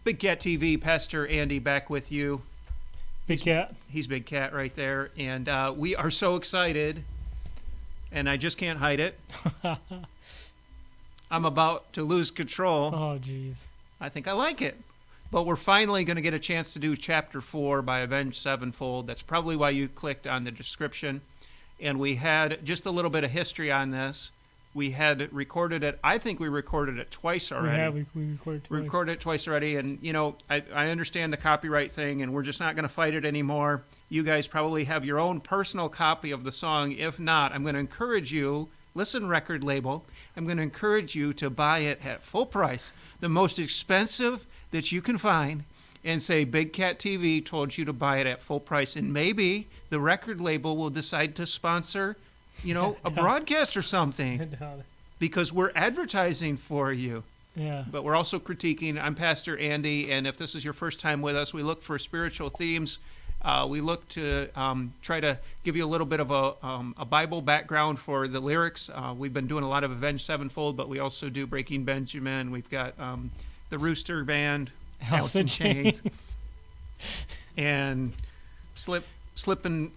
Big Cat TV, Pastor Andy back with you. Big Cat. He's Big Cat right there. And we are so excited, and I just can't hide it. I'm about to lose control. Oh, jeez. I think I like it. But we're finally going to get a chance to do Chapter 4 by Avenged Sevenfold. That's probably why you clicked on the description. And we had just a little bit of history on this. We had recorded it. I think we recorded it twice already. Yeah, we recorded twice. Recorded it twice already. And, you know, I understand the copyright thing, and we're just not going to fight it anymore. You guys probably have your own personal copy of the song. If not, I'm going to encourage you, listen, record label, I'm going to encourage you to buy it at full price, the most expensive that you can find, and say Big Cat TV told you to buy it at full price. And maybe the record label will decide to sponsor, you know, a broadcast or something, because we're advertising for you. Yeah. But we're also critiquing. I'm Pastor Andy, and if this is your first time with us, we look for spiritual themes. We look to try to give you a little bit of a Bible background for the lyrics. We've been doing a lot of Avenged Sevenfold, but we also do Breaking Benjamin. We've got the Rooster Band, Alice in Chains, and Slipknot.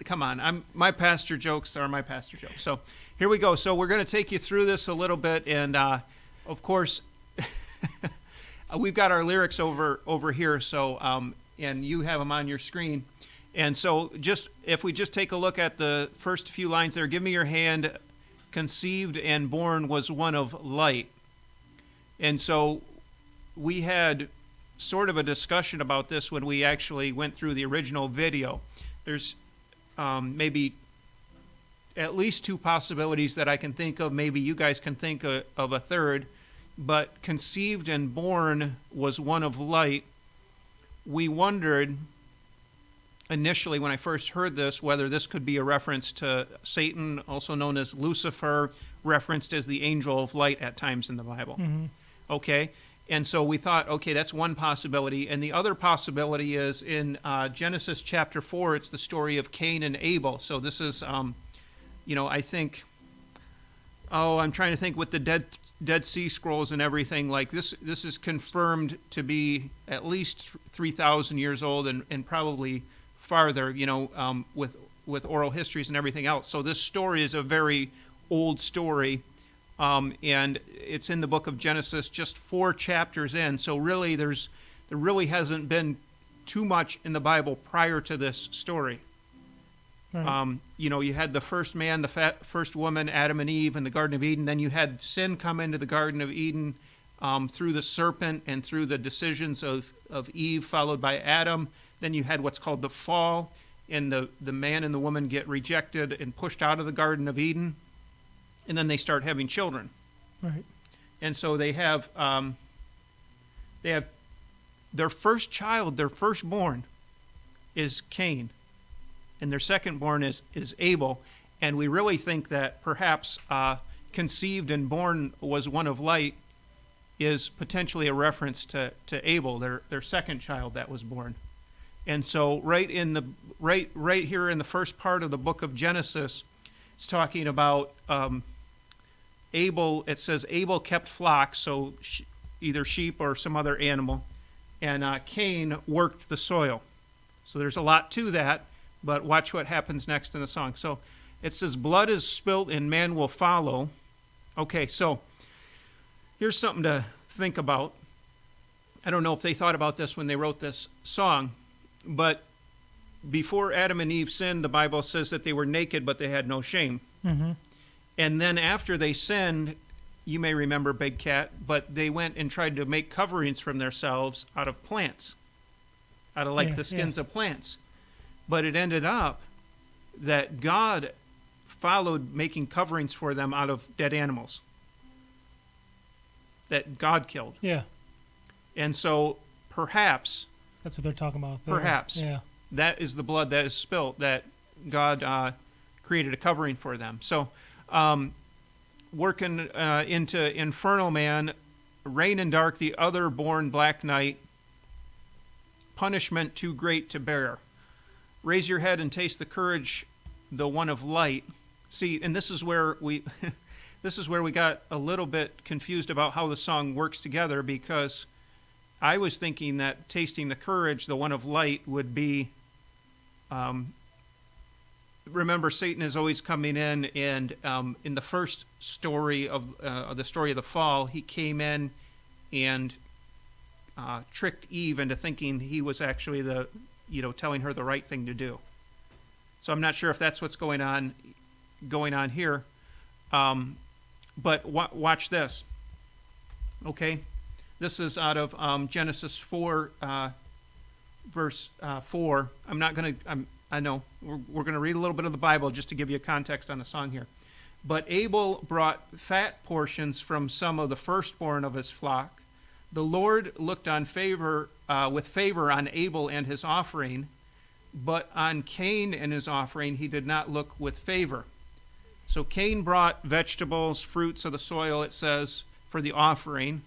Come on, my pastor jokes are my pastor jokes. So here we go. So we're going to take you through this a little bit, and of course, we've got our lyrics over here. So and you have them on your screen. And so just if we just take a look at the first few lines there, give me your hand. Conceived and born was one of light. And so we had sort of a discussion about this when we actually went through the original video. There's maybe at least two possibilities that I can think of. Maybe you guys can think of a third. But conceived and born was one of light. We wondered initially when I first heard this whether this could be a reference to Satan, also known as Lucifer, referenced as the angel of light at times in the Bible. Mm-hmm. Okay? And so we thought, okay, that's one possibility. And the other possibility is in Genesis chapter 4, it's the story of Cain and Abel. So this is, I think, I'm trying to think with the Dead Sea Scrolls and everything, like this is confirmed to be at least 3,000 years old and probably farther, with oral histories and everything else. So this story is a very old story. And it's in the book of Genesis, just 4 chapters in. So really, there really hasn't been too much in the Bible prior to this story. Right. You had the first man, the first woman, Adam and Eve, in the Garden of Eden. Then you had sin come into the Garden of Eden through the serpent and through the decisions of Eve, followed by Adam. Then you had what's called the fall, and the man and the woman get rejected and pushed out of the Garden of Eden. And then they start having children. Right. And so they have their first child, their firstborn is Cain. And their secondborn is Abel. And we really think that perhaps conceived and born was one of light is potentially a reference to Abel, their second child that was born. And so right here in the first part of the book of Genesis, it's talking about Abel. It says Abel kept flocks, so either sheep or some other animal, and Cain worked the soil. So there's a lot to that, but watch what happens next in the song. So it says, blood is spilt and man will follow. Okay, so here's something to think about. I don't know if they thought about this when they wrote this song, but before Adam and Eve sinned, the Bible says that they were naked, but they had no shame. Mm-hmm. And then after they sinned, you may remember Big Cat, but they went and tried to make coverings from themselves out of plants, out of the skins of plants. But it ended up that God followed making coverings for them out of dead animals that God killed. Yeah. And so perhaps... That's what they're talking about there. Perhaps. Yeah. That is the blood that is spilt, that God created a covering for them. So working into infernal man, rain and dark, the other born black night, punishment too great to bear. Raise your head and taste the courage, the one of light. See, and this is where this is where we got a little bit confused about how the song works together, because I was thinking that tasting the courage, the one of light, would be, remember, Satan is always coming in, and in the first story of the fall, he came in and tricked Eve into thinking he was actually telling her the right thing to do. So I'm not sure if that's what's going on here. But watch this. Okay, this is out of Genesis 4, verse 4. I know we're going to read a little bit of the Bible just to give you a context on the song here. But Abel brought fat portions from some of the firstborn of his flock. The Lord looked on with favor on Abel and his offering, but on Cain and his offering he did not look with favor. So Cain brought vegetables, fruits of the soil, it says, for the offering,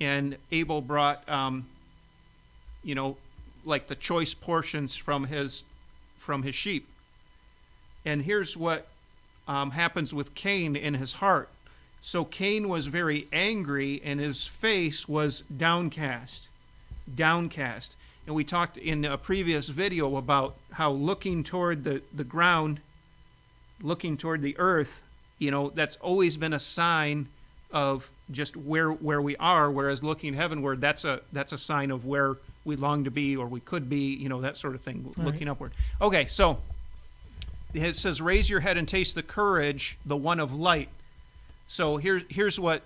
and Abel brought, like the choice portions from his sheep. And here's what happens with Cain in his heart. So Cain was very angry, and his face was downcast. And we talked in a previous video about how looking toward the ground, looking toward the earth, that's always been a sign of just where we are, whereas looking heavenward, that's a sign of where we long to be, or we could be, that sort of thing, right. Looking upward. Okay, so it says, raise your head and taste the courage, the one of light. So here's what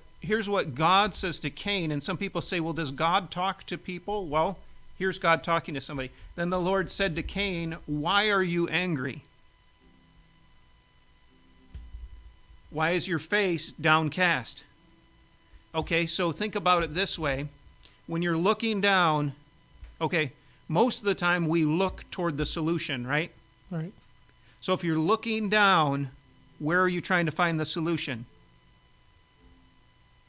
God says to Cain, and some people say, well, does God talk to people? Well, here's God talking to somebody. Then the Lord said to Cain, why are you angry? Why is your face downcast? Okay, so think about it this way. When you're looking down, okay, most of the time we look toward the solution, right? Right. So if you're looking down, where are you trying to find the solution?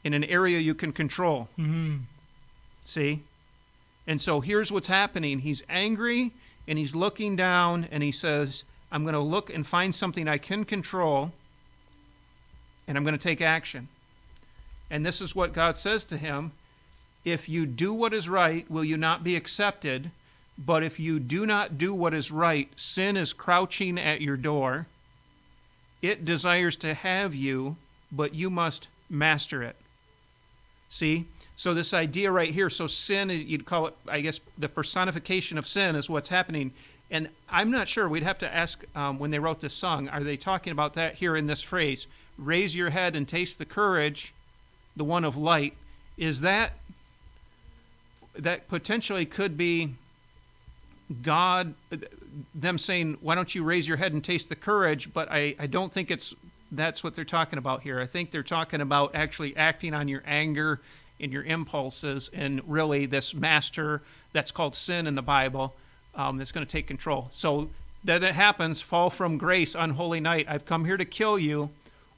In an area you can control. Mm-hmm. See? And so here's what's happening. He's angry, and he's looking down, and he says, I'm going to look and find something I can control, and I'm going to take action. And this is what God says to him. If you do what is right, will you not be accepted? But if you do not do what is right, sin is crouching at your door. It desires to have you, but you must master it. See? So this idea right here, so sin, you'd call it, I guess, the personification of sin is what's happening. And I'm not sure, we'd have to ask when they wrote this song, are they talking about that here in this phrase? Raise your head and taste the courage, the one of light. Is that potentially could be God, them saying, why don't you raise your head and taste the courage? But I don't think that's what they're talking about here. I think they're talking about actually acting on your anger and your impulses, and really this master that's called sin in the Bible that's going to take control. So that it happens, fall from grace, unholy night. I've come here to kill you,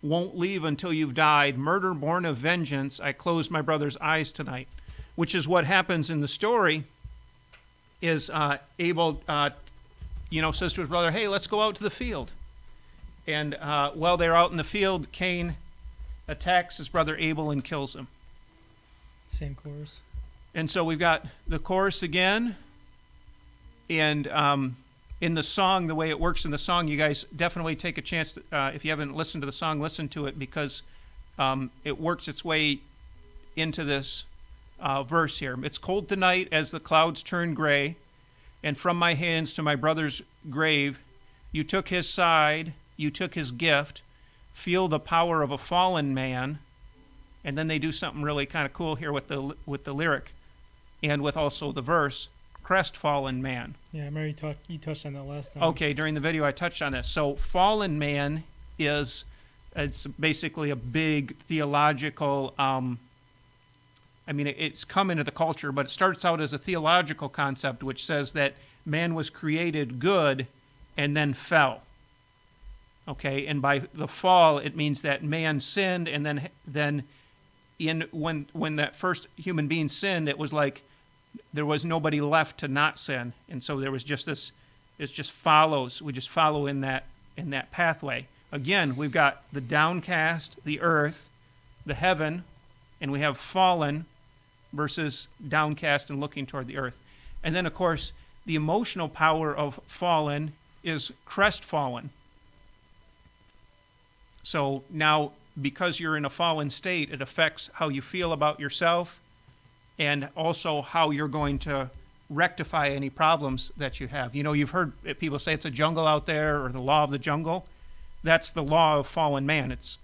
won't leave until you've died. Murder born of vengeance, I closed my brother's eyes tonight. Which is what happens in the story, is Abel, says to his brother, hey, let's go out to the field. And while they're out in the field, Cain attacks his brother Abel and kills him. Same chorus. And so we've got the chorus again. And in the song, the way it works in the song, you guys definitely take a chance. If you haven't listened to the song, listen to it, because it works its way into this verse here. It's cold tonight as the clouds turn gray, and from my hands to my brother's grave, you took his side, you took his gift, feel the power of a fallen man. And then they do something really kind of cool here with the lyric, and with also the verse, crestfallen man. Yeah, I remember you touched on that last time. Okay, during the video I touched on this. So fallen man it's basically a big theological, it's come into the culture, but it starts out as a theological concept which says that man was created good and then fell. Okay, and by the fall, it means that man sinned, and then when that first human being sinned, it was like there was nobody left to not sin, and so there was just this. It just follows. We just follow in that pathway Again, we've got the downcast, the earth, the heaven, and we have fallen versus downcast and looking toward the earth. And then, of course, the emotional power of fallen is crestfallen. So now, because you're in a fallen state, it affects how you feel about yourself and also how you're going to rectify any problems that you have. You know, you've heard people say it's a jungle out there, or the law of the jungle. That's the law of fallen man. It's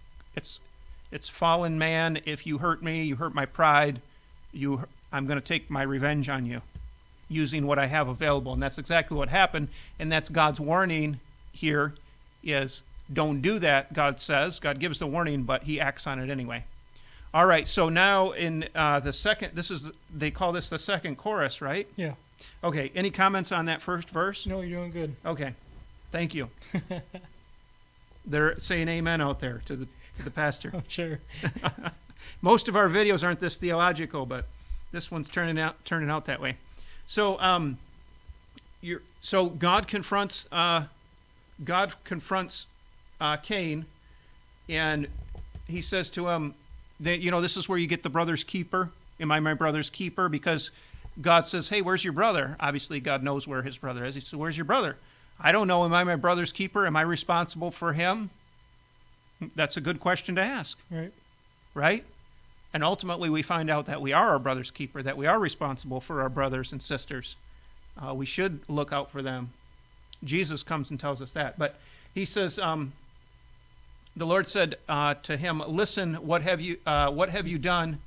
fallen man. If you hurt me, you hurt my pride, I'm going to take my revenge on you using what I have available. And that's exactly what happened. And that's God's warning here is don't do that, God says. God gives the warning, but he acts on it anyway. All right, so now in the second, they call this the second chorus, right? Yeah. Okay, any comments on that first verse? No, you're doing good. Okay, thank you. They're saying amen out there to the pastor. Oh, sure. Most of our videos aren't this theological, but this one's turning out that way. So, God confronts Cain, and he says to him that, this is where you get the brother's keeper. Am I my brother's keeper? Because God says, hey, where's your brother? Obviously, God knows where his brother is. He says, where's your brother? I don't know. Am I my brother's keeper? Am I responsible for him? That's a good question to ask. Right? And ultimately, we find out that we are our brother's keeper, that we are responsible for our brothers and sisters. We should look out for them. Jesus comes and tells us that. But he says, the Lord said to him, listen, what have you done?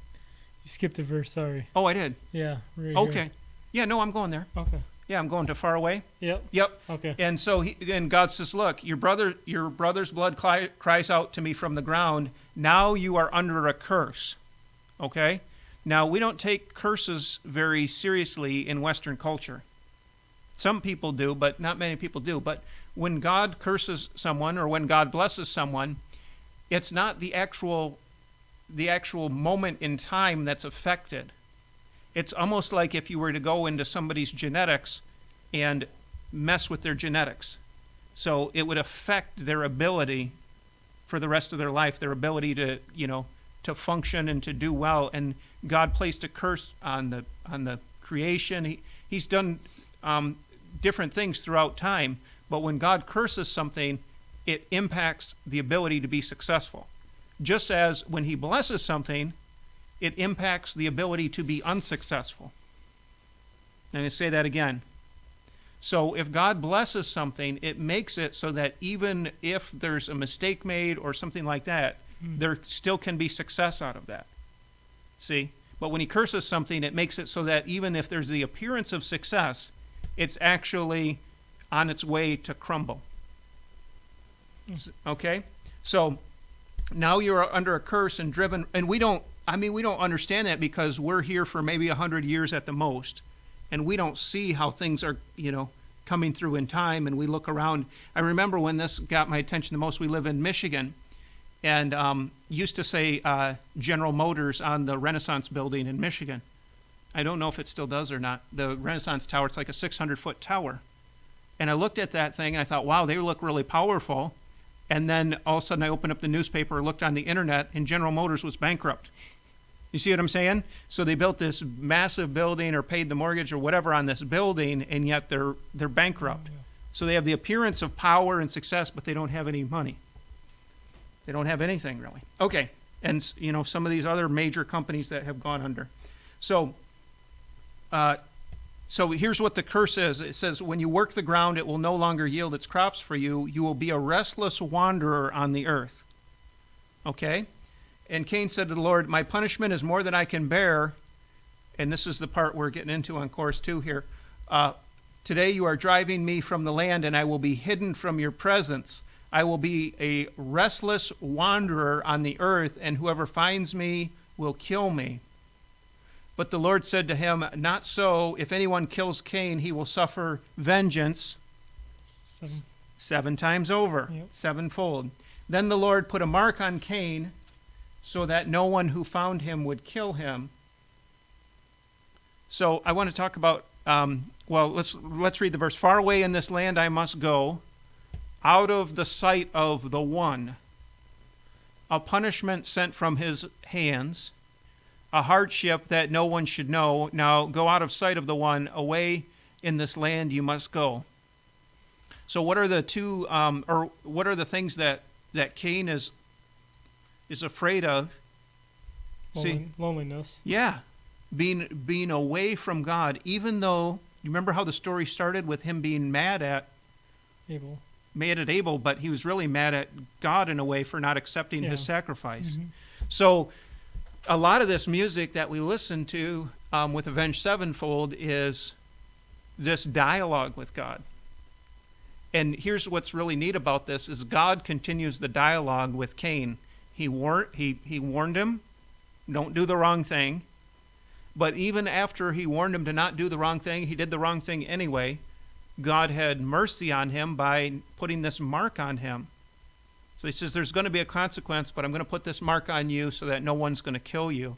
You skipped a verse, sorry. Oh, I did? Yeah. Right okay. Here. Yeah, no, I'm going there. Okay. Yeah, I'm going to far away. Yep. Okay. And so and God says, look, your brother's blood cries out to me from the ground. Now you are under a curse. Okay? Now, we don't take curses very seriously in Western culture. Some people do, but not many people do. But when God curses someone or when God blesses someone, it's not the actual moment in time that's affected. It's almost like if you were to go into somebody's genetics and mess with their genetics. So it would affect their ability for the rest of their life, their ability to, to function and to do well. And God placed a curse on the creation. He's done different things throughout time, but when God curses something, it impacts the ability to be successful. Just as when he blesses something, it impacts the ability to be unsuccessful. I'm going to say that again. So if God blesses something, it makes it so that even if there's a mistake made or something like that, there still can be success out of that. See? But when he curses something, it makes it so that even if there's the appearance of success, it's actually on its way to crumble. Okay? So now you're under a curse and driven, and we don't understand that because we're here for maybe 100 years at the most, and we don't see how things are, coming through in time, and we look around. I remember when this got my attention the most, we live in Michigan, and used to say General Motors on the Renaissance building in Michigan. I don't know if it still does or not. The Renaissance Tower, it's like a 600-foot tower. And I looked at that thing, and I thought, wow, they look really powerful. And then all of a sudden I opened up the newspaper, looked on the internet, and General Motors was bankrupt. You see what I'm saying? So they built this massive building or paid the mortgage or whatever on this building, and yet they're bankrupt. Yeah. So they have the appearance of power and success, but they don't have any money. They don't have anything really. Okay, and some of these other major companies that have gone under. So here's what the curse is. It says, when you work the ground, it will no longer yield its crops for you. You will be a restless wanderer on the earth. Okay? And Cain said to the Lord, my punishment is more than I can bear. And this is the part we're getting into on course 2 here. Today you are driving me from the land, and I will be hidden from your presence. I will be a restless wanderer on the earth, and whoever finds me will kill me. But the Lord said to him, not so. If anyone kills Cain, he will suffer vengeance 7 times over, Yep. sevenfold. Then the Lord put a mark on Cain so that no one who found him would kill him. So I want to talk about, let's read the verse. Far away in this land I must go. out of the sight of the one, a punishment sent from his hands, a hardship that no one should know. Now go out of sight of the one, away in this land you must go. So what are the two, or what are the things that Cain is afraid of? Loneliness. Yeah, being away from God, even though, you remember how the story started with him being mad at Abel, but he was really mad at God in a way for not accepting his sacrifice. Mm-hmm. So a lot of this music that we listen to with Avenged Sevenfold is this dialogue with God. And here's what's really neat about this is God continues the dialogue with Cain. He warned him, don't do the wrong thing. But even after he warned him to not do the wrong thing, he did the wrong thing anyway. God had mercy on him by putting this mark on him. So he says, there's going to be a consequence, but I'm going to put this mark on you so that no one's going to kill you.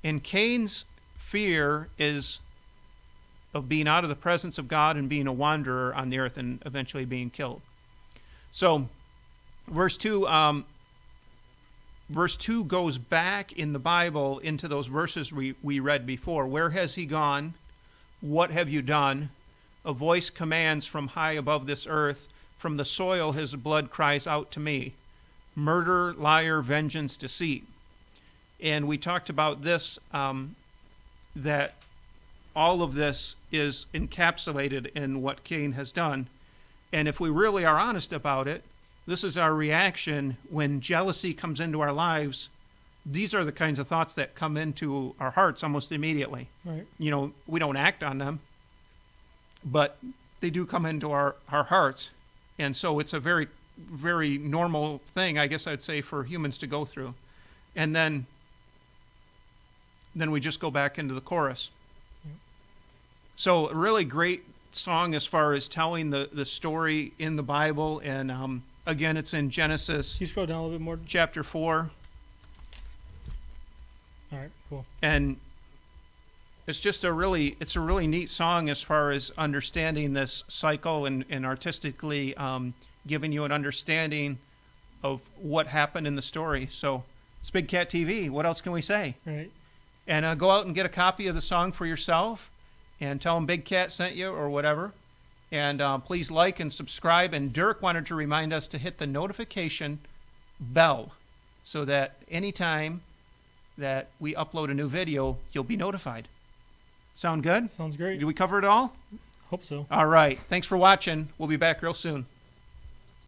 And Cain's fear is of being out of the presence of God and being a wanderer on the earth and eventually being killed. So verse 2 goes back in the Bible into those verses we read before. Where has he gone? What have you done? A voice commands from high above this earth. From the soil his blood cries out to me. Murder, liar, vengeance, deceit. And we talked about this, that all of this is encapsulated in what Cain has done. And if we really are honest about it, this is our reaction when jealousy comes into our lives. These are the kinds of thoughts that come into our hearts almost immediately. Right. You know, we don't act on them, but they do come into our hearts. And so it's a very, very normal thing, I guess I'd say, for humans to go through. And then we just go back into the chorus. Yep. So a really great song as far as telling the story in the Bible. And again, it's in Genesis. Can you scroll down a little bit more? Chapter 4. All right, cool. And it's just a really neat song as far as understanding this cycle and artistically giving you an understanding of what happened in the story. So it's Big Cat TV. What else can we say? Right. And go out and get a copy of the song for yourself and tell them Big Cat sent you or whatever. And please like and subscribe. And Dirk wanted to remind us to hit the notification bell so that anytime that we upload a new video, you'll be notified. Sound good? Sounds great. Did we cover it all? Hope so. All right. Thanks for watching. We'll be back real soon.